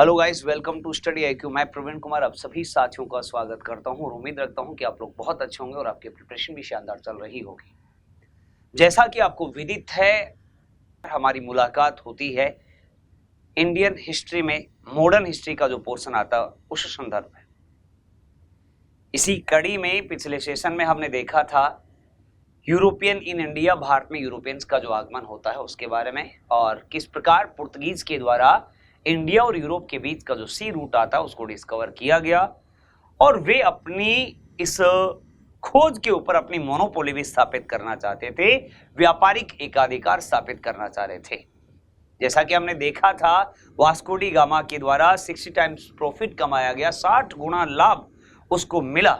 Hello guys, welcome to study IQ. मैं प्रवीण कुमार आप सभी साथियों का स्वागत करता हूं और उम्मीद रखता हूं कि आप लोग बहुत अच्छे होंगे और आपकी प्रिपरेशन भी शानदार चल रही होगी। जैसा कि आपको विदित है, हमारी मुलाकात होती है इंडियन हिस्ट्री में मॉडर्न हिस्ट्री का जो पोर्शन आता है उस संदर्भ में। इसी कड़ी में पिछले सेशन में हमने देखा था यूरोपियन इन इंडिया, भारत में यूरोपियंस का जो आगमन होता है उसके बारे में, और किस प्रकार पुर्तगीज के द्वारा इंडिया और यूरोप के बीच का जो सी रूट आता है उसको डिस्कवर किया गया और वे अपनी इस खोज के ऊपर अपनी मोनोपोली भी स्थापित करना चाहते थे, व्यापारिक एकाधिकार स्थापित करना चाह रहे थे। जैसा कि हमने देखा था, वास्को डी गामा के द्वारा 60 टाइम्स प्रॉफिट कमाया गया, 60 गुना लाभ उसको मिला।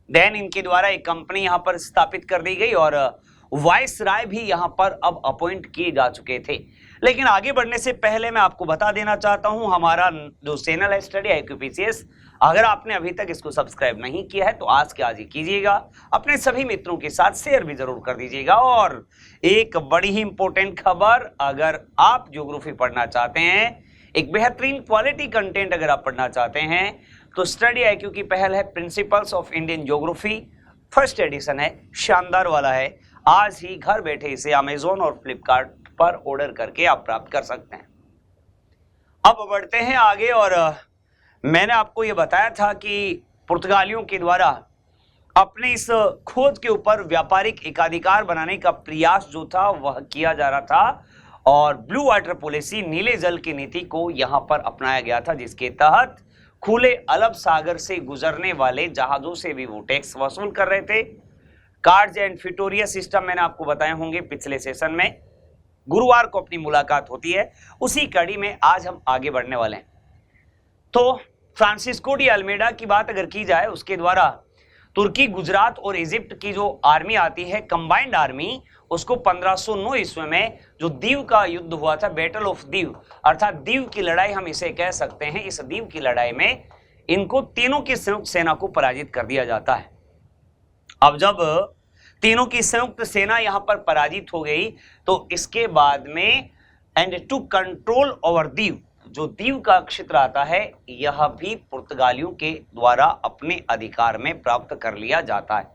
देन इनके द्वारा एक कंपनी यहां पर स्थापित कर दी गई और वाइस राय भी यहां पर अब अपॉइंट किए जा चुके थे। लेकिन आगे बढ़ने से पहले मैं आपको बता देना चाहता हूं, हमारा जो चैनल है स्टडी आईक्यू पीसीएस, अगर आपने अभी तक इसको सब्सक्राइब नहीं किया है तो आज के आज ही कीजिएगा। अपने सभी मित्रों के साथ शेयर भी जरूर कर दीजिएगा। और एक बड़ी ही इंपॉर्टेंट खबर, अगर आप ज्योग्राफी पढ़ना चाहते हैं, एक बेहतरीन क्वालिटी कंटेंट अगर आप पढ़ना चाहते हैं तो स्टडी आईक्यू की पहल है principles of Indian geography, first edition है, शानदार वाला है। आज ही घर बैठे इसे अमेजोन और फ्लिपकार्ट पर ऑर्डर करके आप प्राप्त कर सकते हैं। अब बढ़ते हैं आगे, और मैंने आपको यह बताया था कि पुर्तगालियों के द्वारा अपने इस खोज के ऊपर व्यापारिक एकाधिकार बनाने का प्रयास जो था वह किया जा रहा था, और ब्लू वाटर पॉलिसी, नीले जल की नीति को यहां पर अपनाया गया था, जिसके तहत खुले अरब सागर से गुजरने वाले जहाजों से भी वो टैक्स वसूल कर रहे थे। कार्ड्स एंड फिटोरिया सिस्टम मैंने आपको बताए होंगे पिछले सेशन में। गुरुवार को अपनी मुलाकात होती है, उसी कड़ी में आज हम आगे बढ़ने वाले हैं। तो फ्रांसिस्को डी अल्मेडा की बात अगर की जाए, उसके द्वारा तुर्की, गुजरात और इजिप्ट की जो आर्मी आती है, कंबाइंड आर्मी, उसको 1509 ईस्वी में जो दीव का युद्ध हुआ था, बैटल ऑफ दीव, अर्थात दीव की लड़ाई हम इसे कह सकते हैं। इस दीव की लड़ाई में इनको तीनों की संयुक्त सेना को पराजित कर दिया जाता है। अब जब तीनों की संयुक्त सेना यहां पर पराजित हो गई तो इसके बाद में and to control over Diu, जो दीव का क्षेत्र आता है, यह भी पुर्तगालियों के द्वारा अपने अधिकार में प्राप्त कर लिया जाता है।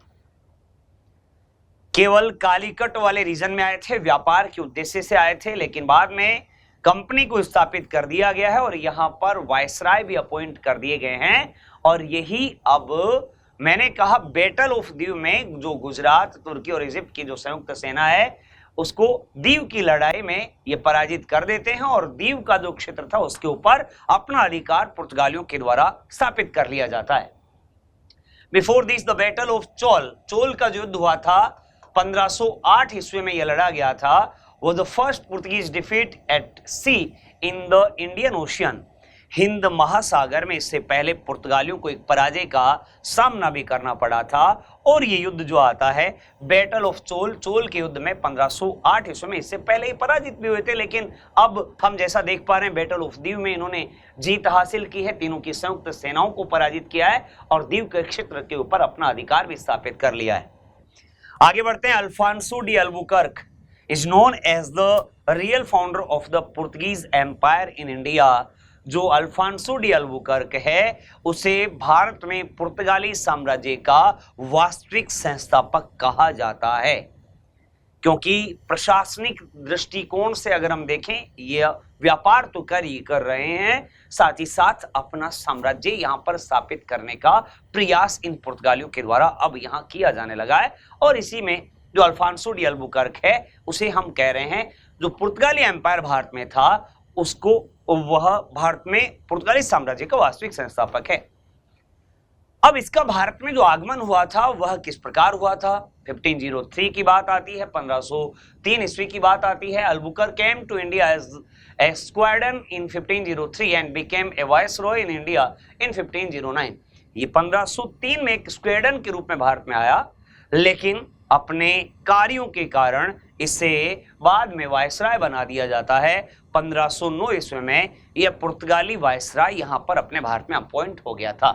केवल कालीकट वाले रीजन में आए थे, व्यापार के उद्देश्य से आए थे, लेकिन बाद में कंपनी को स्थापित कर दिया गया है और यहां पर वायसराय भी अपॉइंट कर दिए गए हैं। और यही अब मैंने कहा, बैटल ऑफ दीव में जो गुजरात, तुर्की और इजिप्ट की जो संयुक्त सेना है उसको दीव की लड़ाई में ये पराजित कर देते हैं और दीव का जो क्षेत्र था उसके ऊपर अपना अधिकार पुर्तगालियों के द्वारा स्थापित कर लिया जाता है। Before this the battle of Chola, Chola का जो युद्ध हुआ था 1508 ईस्वी में यह लड़ा गया था, वो the first Portuguese defeat at sea in the Indian Ocean, Hind महासागर में। इससे पहले पुर्तगालियों को एक पराजय का सामना भी करना पड़ा था। और ये युद्ध जो आता है बैटल ऑफ चोल, चोल के युद्ध में 1508 ईस्वी में, इससे पहले ही पराजित भी हुए थे, लेकिन अब हम जैसा देख पा रहे हैं बैटल ऑफ दीव में इन्होंने जीत हासिल की है, तीनों की संयुक्त सेनाओं को पराजित किया है और दीव के क्षेत्र के ऊपर अपना अधिकार भी स्थापित कर लिया है। आगे बढ़ते हैं। Alfonso de Albuquerque is known as the real founder of the Portuguese empire in India. जो अल्फांसो डी अल्बुकर्क है उसे भारत में पुर्तगाली साम्राज्य का वास्तविक संस्थापक कहा जाता है, क्योंकि प्रशासनिक दृष्टिकोण से अगर हम देखें, यह व्यापार तो कर रहे हैं, साथ ही साथ अपना साम्राज्य यहां पर स्थापित करने का प्रयास इन पुर्तगालियों के द्वारा अब यहां किया जाने लगा है। और इसी में जो अल्फांसो डी अल्बुकर्क है उसे हम कह रहे हैं, जो पुर्तगाली एम्पायर भारत में था उसको, वह भारत में पुर्तगाली साम्राज्य का वास्तविक संस्थापक है। अब इसका भारत में जो आगमन हुआ था वह किस प्रकार हुआ था? 1503 की बात आती है, 1503 ईस्वी की बात आती है। Albuquerque came to India as a squadron in 1503 and became a viceroy in India in 1509। ये 1503 में एक स्क्वाड्रन के रूप में भारत में आया, लेकिन अपने कार्यों के कारण इसे बाद में वायसराय बना दिया जाता है। 1509 ईस्वी में यह पुर्तगाली वायसराय यहां पर अपने भारत में अपॉइंट हो गया था।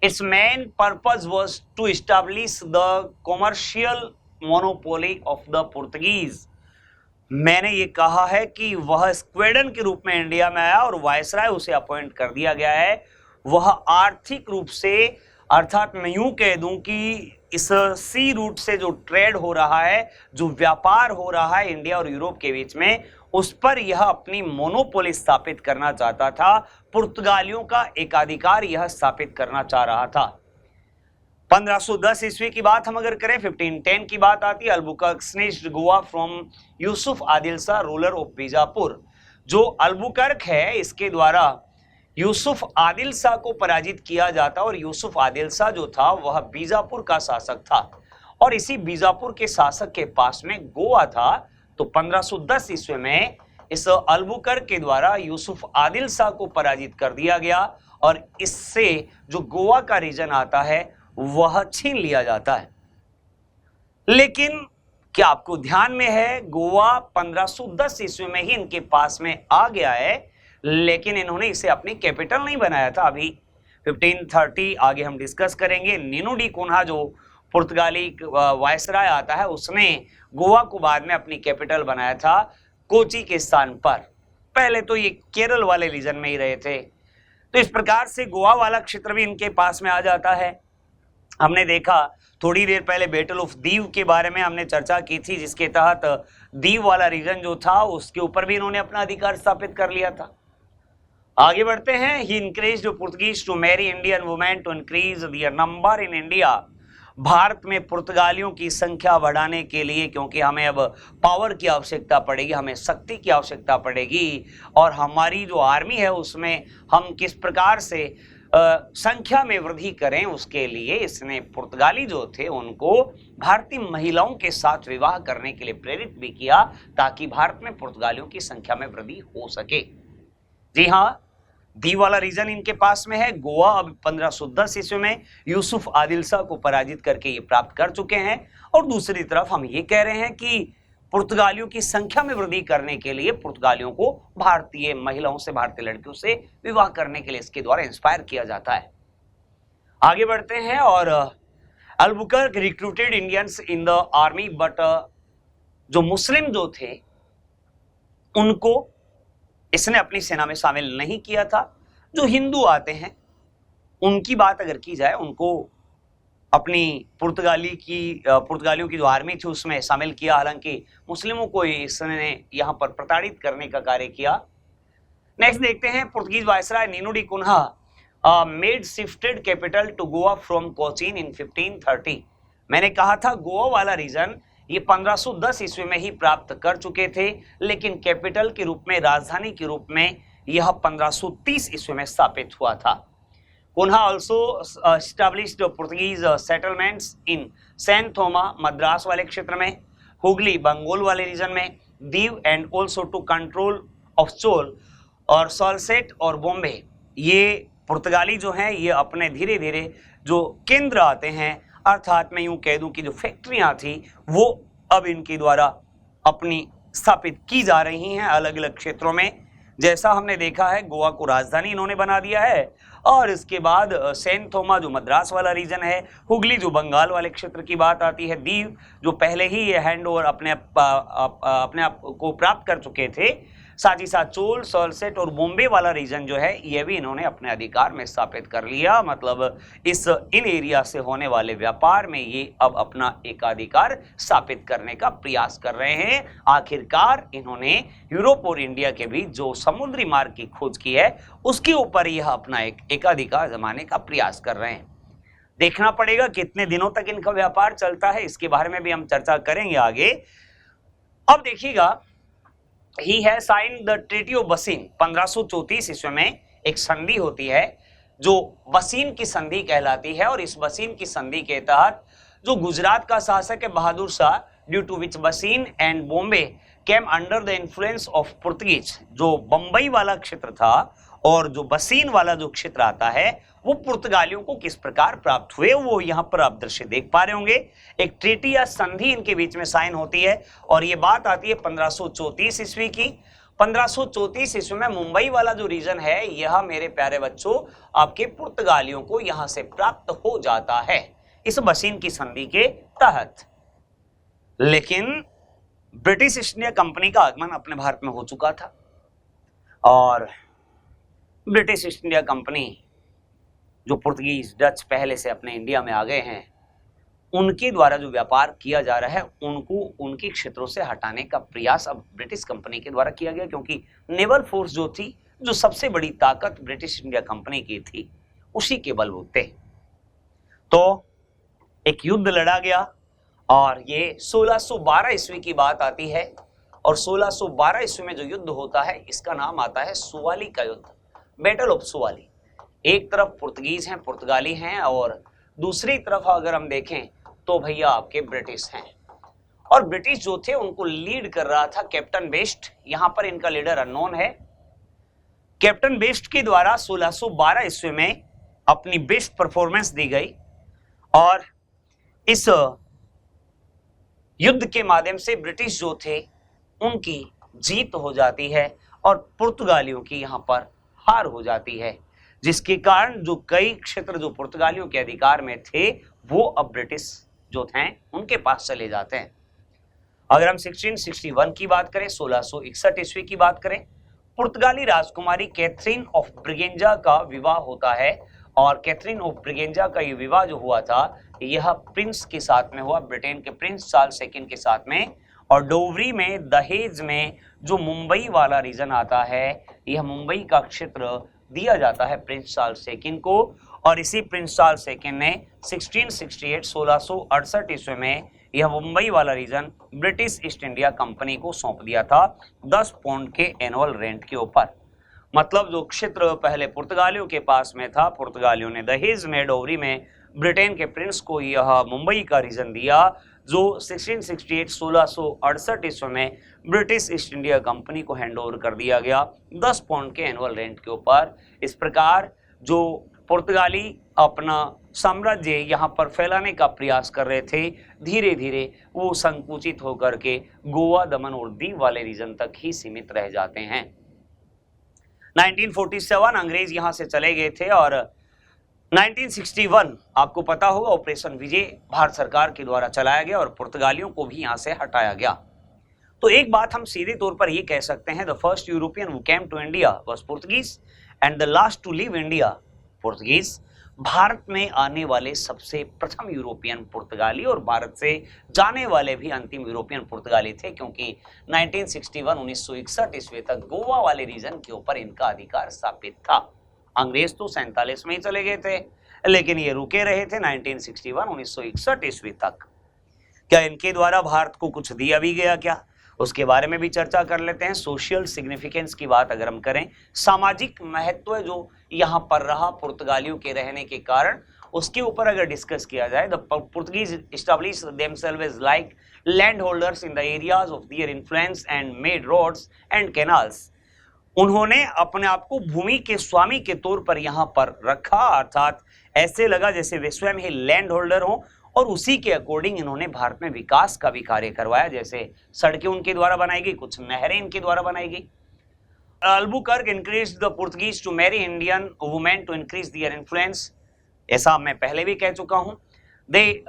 Its main purpose was to establish the commercial monopoly of the Portuguese मैंने ये कहा है कि वह स्क्वेडन के रूप में इंडिया में आया और वायसराय उसे अपॉइंट कर दिया गया है। वह आर्थिक रूप से, अर्थात मैं यूं कह दूं कि इस सी रूट से जो ट्रेड हो रहा है, जो व्यापार हो रहा है इंडिया और यूरोप के बीच में, उस पर यह अपनी मोनोपोली स्थापित करना चाहता था। पुर्तगालियों का एकाधिकार यह स्थापित करना चाह रहा था। 1510 ईस्वी की बात हम अगर करें, 1510 की बात आती है। Albuquerque snatched Goa from Yusuf Adil Shah, ruler of Bijapur. जो अल्बुकर्क है, इसके द्वारा यूसुफ आदिल शाह को पराजित किया जाता और यूसुफ आदिल शाह जो था वह बीजापुर का शासक था और इसी बीजापुर के शासक के पास में गोवा था। तो 1510 ईस्वी में इस अल्बुकर्क के द्वारा यूसुफ आदिल शाह को पराजित कर दिया गया और इससे जो गोवा का रीजन आता है वह छीन लिया जाता है। लेकिन क्या आपको ध्यान में है, गोवा 1510 ईस्वी में ही इनके पास में आ गया है, लेकिन इन्होंने इसे अपनी कैपिटल नहीं बनाया था। अभी 1530 आगे हम डिस्कस करेंगे। नीनो डी कोन्हा जो पुर्तगाली वायसराय आता है, उसने गोवा को बाद में अपनी कैपिटल बनाया था कोची के स्थान पर। पहले तो ये केरल वाले रीजन में ही रहे थे। तो इस प्रकार से गोवा वाला क्षेत्र भी इनके पास में आ जाता है। हमने देखा थोड़ी देर पहले बैटल ऑफ दीव के बारे में हमने चर्चा की थी, जिसके तहत दीव वाला रीजन जो था उसके ऊपर भी इन्होंने अपना अधिकार स्थापित कर लिया था। आगे बढ़ते हैं। He encouraged Portuguese to marry Indian women to increase their number in India. Bharat में पुर्तगालियों की संख्या बढ़ाने के लिए, क्योंकि हमें अब पावर की आवश्यकता पड़ेगी, हमें शक्ति की आवश्यकता पड़ेगी और हमारी जो आर्मी है उसमें हम किस प्रकार से संख्या में वृद्धि करें, उसके लिए इसने पुर्तगाली जो थे उनको भारतीय महिलाओं के साथ विवाह करने के लिए प्रेरित भी किया, ताकि भारत में पुर्तगालियों की संख्या में वृद्धि हो सके। जी हाँ, दीव वाला रीजन इनके पास में है। गोवा अब 1510 ईस्वी में यूसुफ आदिल शाह को पराजित करके ये प्राप्त कर चुके हैं। और दूसरी तरफ हम ये कह रहे हैं कि पुर्तगालियों की संख्या में वृद्धि करने के लिए पुर्तगालियों को भारतीय महिलाओं से, भारतीय लड़कियों से विवाह करने के लिए इसके द्वारा इंस्पायर किया जाता है। आगे बढ़ते हैं। और Albuquerque recruited Indians in the army, but जो मुस्लिम जो थे उनको इसने अपनी सेना में शामिल नहीं किया था। जो हिंदू आते हैं उनकी बात अगर की जाए, उनको अपनी पुर्तगालियों की जो आर्मी थी उसमें शामिल किया, हालांकि मुस्लिमों को इसने यहां पर प्रताड़ित करने का कार्य किया। नेक्स्ट देखते हैं। Portuguese viceroy Nino de Cunha made shifted capital to Goa from Cochin in 1530। मैंने कहा था गोवा वाला रीजन ये 1510 ईस्वी में ही प्राप्त कर चुके थे, लेकिन कैपिटल के रूप में, राजधानी के रूप में यह 1530 ईस्वी में स्थापित हुआ था। Cunha also established Portuguese settlements in San Thome, Madras वाले क्षेत्र में, हुगली बंगाल वाले रीजन में, Diu and also to control of Chaul और सॉल्सेट और बॉम्बे। ये पुर्तगाली जो हैं ये अपने धीरे धीरे जो केंद्र आते हैं, अर्थात मैं यूं कह दूं कि जो फैक्ट्रियां थी वो अब इनके द्वारा अपनी स्थापित की जा रही हैं अलग अलग क्षेत्रों में। जैसा हमने देखा है, गोवा को राजधानी इन्होंने बना दिया है और इसके बाद सैन थोमा जो मद्रास वाला रीजन है, हुगली जो बंगाल वाले क्षेत्र की बात आती है, दीव जो पहले ही ये हैंड ओवर अपने आप को प्राप्त कर चुके थे, साथ ही साथ चोल, सॉल्सेट और बॉम्बे वाला रीजन जो है ये भी इन्होंने अपने अधिकार में स्थापित कर लिया। मतलब इन एरिया से होने वाले व्यापार में ये अब अपना एकाधिकार स्थापित करने का प्रयास कर रहे हैं। आखिरकार इन्होंने यूरोप और इंडिया के बीच जो समुद्री मार्ग की खोज की है उसके ऊपर यह अपना एकाधिकार जमाने का प्रयास कर रहे हैं। देखना पड़ेगा कितने दिनों तक इनका व्यापार चलता है, इसके बारे में भी हम चर्चा करेंगे आगे। अब देखिएगा, ही है साइन द ट्रीटी ऑफ बसीन। 1534 ईस्वी में एक संधि होती है जो बसीन की संधि कहलाती है और इस बसीन की संधि के तहत जो गुजरात का शासक है बहादुर शाह, ड्यू टू विच बसीन and Bombay came under the influence of Portuguese. जो बंबई वाला क्षेत्र था और जो बसीन वाला जो क्षेत्र आता है वो पुर्तगालियों को किस प्रकार प्राप्त हुए वो यहाँ पर आप दृश्य देख पा रहे होंगे। एक ट्रीटी या संधि इनके बीच में साइन होती है और ये बात आती है 1534 ईस्वी की। 1534 ईस्वी में मुंबई वाला जो रीजन है यह मेरे प्यारे बच्चों आपके पुर्तगालियों को यहाँ से प्राप्त हो जाता है इस बसीन की संधि के तहत। लेकिन ब्रिटिश ईस्ट इंडिया कंपनी का आगमन अपने भारत में हो चुका था और ब्रिटिश ईस्ट इंडिया कंपनी जो पुर्तगीज डच पहले से अपने इंडिया में आ गए हैं, उनके द्वारा जो व्यापार किया जा रहा है उनको उनके क्षेत्रों से हटाने का प्रयास अब ब्रिटिश कंपनी के द्वारा किया गया, क्योंकि नेवल फोर्स जो थी, जो सबसे बड़ी ताकत ब्रिटिश इंडिया कंपनी की थी, उसी के बलबूते तो एक युद्ध लड़ा गया और ये 1612 ईस्वी की बात आती है और 1612 ईस्वी में जो युद्ध होता है इसका नाम आता है सुवाली का युद्ध, बैटल ऑफ सुवाली। एक तरफ पुर्तगीज हैं, पुर्तगाली हैं और दूसरी तरफ अगर हम देखें तो भैया आपके ब्रिटिश हैं। और ब्रिटिश जो थे उनको लीड कर रहा था कैप्टन बेस्ट, यहां पर इनका लीडर अननोन है। कैप्टन बेस्ट के द्वारा 1612 ईस्वी में अपनी बेस्ट परफॉर्मेंस दी गई और इस युद्ध के माध्यम से ब्रिटिश जो थे उनकी जीत हो जाती है और पुर्तगालियों की यहां पर हार हो जाती है, जिसके कारण जो कई क्षेत्र जो पुर्तगालियों के अधिकार में थे वो अब ब्रिटिश जो थे उनके पास चले जाते हैं। अगर हम 1661 की बात करें, 1661 ईस्वी की बात करें, पुर्तगाली राजकुमारी कैथरीन ऑफ ब्रिगेंजा का विवाह होता है और कैथरीन ऑफ ब्रिगेंजा का ये विवाह जो हुआ था यह प्रिंस के साथ में हुआ, ब्रिटेन के प्रिंस चार्ल्स सेकंड के साथ में। और डोवरी में, दहेज में जो मुंबई वाला रीजन आता है, यह मुंबई का क्षेत्र दिया जाता है प्रिंस चार्ल्स सेकंड को और इसी प्रिंस चार्ल्स सेकंड ने 1668 ईस्वी में यह मुंबई वाला region British East India company को सौंप दिया था 10 पाउंड के एनुअल रेंट के ऊपर। मतलब जो क्षेत्र पहले पुर्तगालियों के पास में था, पुर्तगालियों ने दहेज में, डोवरी में ब्रिटेन के प्रिंस को यह मुंबई का रीजन दिया, जो 1668 ईस्वी में ब्रिटिश ईस्ट इंडिया कंपनी को हैंडओवर कर दिया गया 10 पाउंड के एनुअल रेंट के ऊपर। इस प्रकार जो पुर्तगाली अपना साम्राज्य यहाँ पर फैलाने का प्रयास कर रहे थे, धीरे धीरे वो संकुचित होकर के गोवा, दमन और दीव वाले रीजन तक ही सीमित रह जाते हैं। 1947 अंग्रेज यहां से चले गए थे और 1961 आपको पता होगा ऑपरेशन विजय भारत सरकार के द्वारा चलाया गया और पुर्तगालियों को भी यहां से हटाया गया। तो एक बात हम सीधे तौर पर यह कह सकते हैं, the first European who came to India was Portuguese and the last to leave India Portuguese. Bharat में आने वाले सबसे प्रथम यूरोपियन पुर्तगाली और भारत से जाने वाले भी अंतिम यूरोपियन पुर्तगाली थे, क्योंकि 1961 ईस्वी तक गोवा वाले रीजन के ऊपर इनका अधिकार स्थापित था। अंग्रेज तो 47 में ही चले गए थे, लेकिन ये रुके रहे थे 1961 ईस्वी तक। क्या इनके द्वारा भारत को कुछ दिया भी गया क्या, उसके बारे में भी चर्चा कर लेते हैं। सोशल सिग्निफिकेंस की बात अगर हम करें, सामाजिक महत्व जो यहाँ पर रहा पुर्तगालियों के रहने के कारण, उसके ऊपर अगर डिस्कस किया जाए, the Portuguese established themselves like land holders in the areas of their influence and made roads and canals. उन्होंने अपने आप को भूमि के स्वामी के तौर पर यहाँ पर रखा, अर्थात ऐसे लगा जैसे वे स्वयं ही लैंड होल्डर हों और उसी के अकॉर्डिंग इन्होंने भारत में विकास का भी कार्य करवाया। जैसे सड़कें उनके द्वारा बनाई गई, कुछ नहरें इनके द्वारा बनाई गई। Albuquerque encouraged the Portuguese to marry Indian women to increase their influence। ऐसा मैं पहले भी कह चुका हूं। They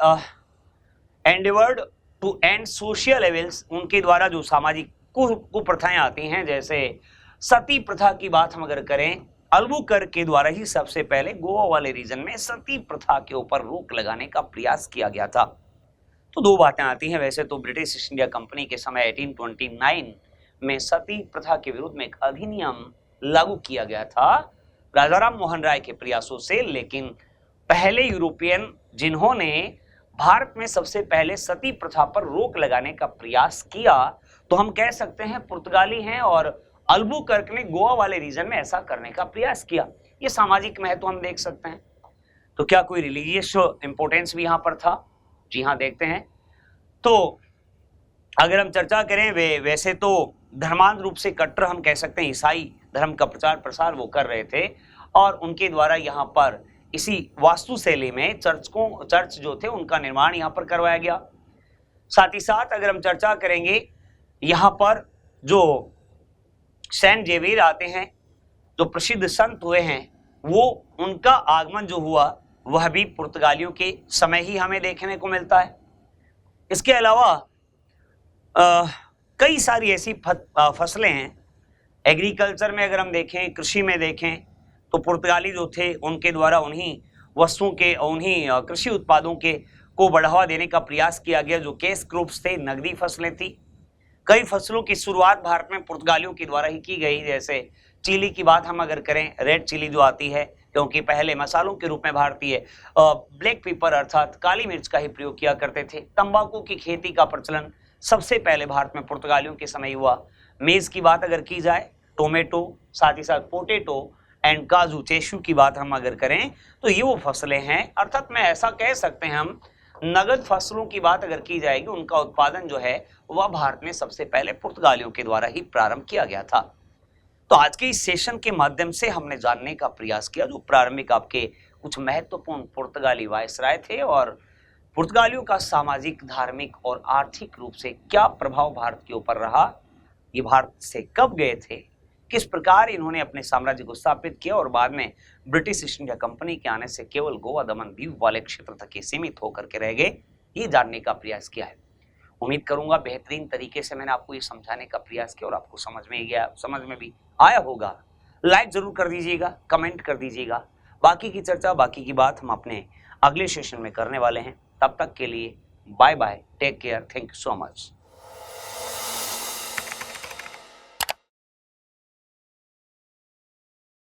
endeavored to end social evils। उनके द्वारा जो सामाजिक कुप्रथाएं आती हैं, जैसे सती प्रथा की बात हम अगर करें, अल्बुकर्क के द्वारा ही सबसे पहले गोवा वाले रीजन में सती प्रथा के ऊपर रोक लगाने का प्रयास किया गया था। तो दो बातें आती हैं। वैसे तो ब्रिटिश ईस्ट इंडिया कंपनी के समय 1829 में सती प्रथा के विरुद्ध में एक अधिनियम लागू किया गया था राजाराम मोहन राय के प्रयासों से, लेकिन पहले यूरोपियन जिन्होंने भारत में सबसे पहले सती प्रथा पर रोक लगाने का प्रयास किया, तो हम कह सकते हैं पुर्तगाली हैं और अल्बुकर्क ने गोवा वाले रीजन में ऐसा करने का प्रयास किया। ये सामाजिक महत्व हम देख सकते हैं। तो क्या कोई रिलीजियस इंपोर्टेंस भी यहाँ पर था? जी हाँ, देखते हैं। तो अगर हम चर्चा करें, वे वैसे तो धर्मांध रूप से कट्टर हम कह सकते हैं ईसाई धर्म का प्रचार प्रसार वो कर रहे थे और उनके द्वारा यहाँ पर इसी वास्तुशैली में चर्च जो थे उनका निर्माण यहाँ पर करवाया गया। साथ ही साथ अगर हम चर्चा करेंगे, यहाँ पर जो सेंट जेवियर आते हैं, जो प्रसिद्ध संत हुए हैं, वो उनका आगमन जो हुआ वह भी पुर्तगालियों के समय ही हमें देखने को मिलता है। इसके अलावा कई सारी ऐसी फसलें हैं। एग्रीकल्चर में अगर हम देखें, कृषि में देखें, तो पुर्तगाली जो थे उनके द्वारा उन्हीं वस्तुओं के, उन्हीं कृषि उत्पादों के को बढ़ावा देने का प्रयास किया गया जो कैश क्रॉप्स थे, नगदी फसलें थी। कई फसलों की शुरुआत भारत में पुर्तगालियों के द्वारा ही की गई, जैसे चिली की बात हम अगर करें, रेड चिली जो आती है, क्योंकि पहले मसालों के रूप में भारतीय ब्लैक पेपर अर्थात काली मिर्च का ही प्रयोग किया करते थे। तंबाकू की खेती का प्रचलन सबसे पहले भारत में पुर्तगालियों के समय हुआ। मेज की बात अगर की जाए, टोमेटो, साथ ही साथ पोटेटो एंड काजू, चेशू की बात हम अगर करें, तो ये वो फसलें हैं। अर्थात मैं ऐसा कह सकते हैं, हम नगद फसलों की बात अगर की जाएगी, उनका उत्पादन जो है वह भारत में सबसे पहले पुर्तगालियों के द्वारा ही प्रारंभ किया गया था। तो आज के इस सेशन के माध्यम से हमने जानने का प्रयास किया जो प्रारंभिक आपके कुछ महत्वपूर्ण पुर्तगाली वायसराय थे और पुर्तगालियों का सामाजिक, धार्मिक और आर्थिक रूप से क्या प्रभाव भारत के ऊपर रहा, ये भारत से कब गए थे, किस प्रकार इन्होंने अपने साम्राज्य को स्थापित किया और बाद में ब्रिटिश ईस्ट इंडिया कंपनी के आने से केवल गोवा, दमन, दीव वाले क्षेत्र तक ही सीमित होकर के रह गए, ये जानने का प्रयास किया है। उम्मीद करूंगा बेहतरीन तरीके से मैंने आपको ये समझाने का प्रयास किया और आपको समझ में गया, समझ में भी आया होगा। लाइक जरूर कर दीजिएगा, कमेंट कर दीजिएगा। बाकी की चर्चा, बाकी की बात हम अपने अगले सेशन में करने वाले हैं। तब तक के लिए bye bye, take care, thank you so much.